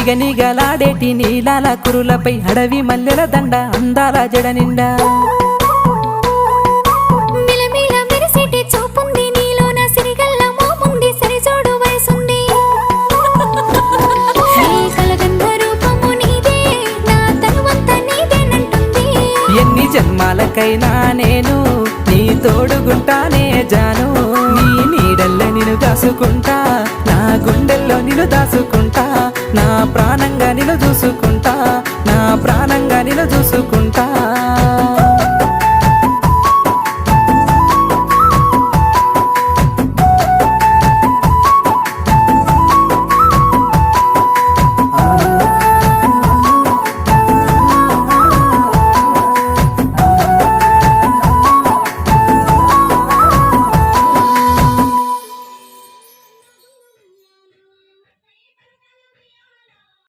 నిగనిగలాడేటి నీలాల కురులపై అడవి మల్లెల దండ అందాల జడ నిండా మిలమిల మెరిసేటి చూపుంది నీలోన సిరిగల్ల మోముంది సరిజోడు వయసుంది నీ కలగన్న రూపము నీదే నా తనువంతా నీదేనంటుంది ఎన్ని జన్మాలకైనా నేను నీ తోడుగుంటానే జాను నీ నీడల్లో నిన్ను దాసుకుంటా నా గుండెల్లో నిన్ను దాసుకుంటా నా ప్రాణంగా నిన్ను చూసుకుంటా నా ప్రాణంగా నిన్ను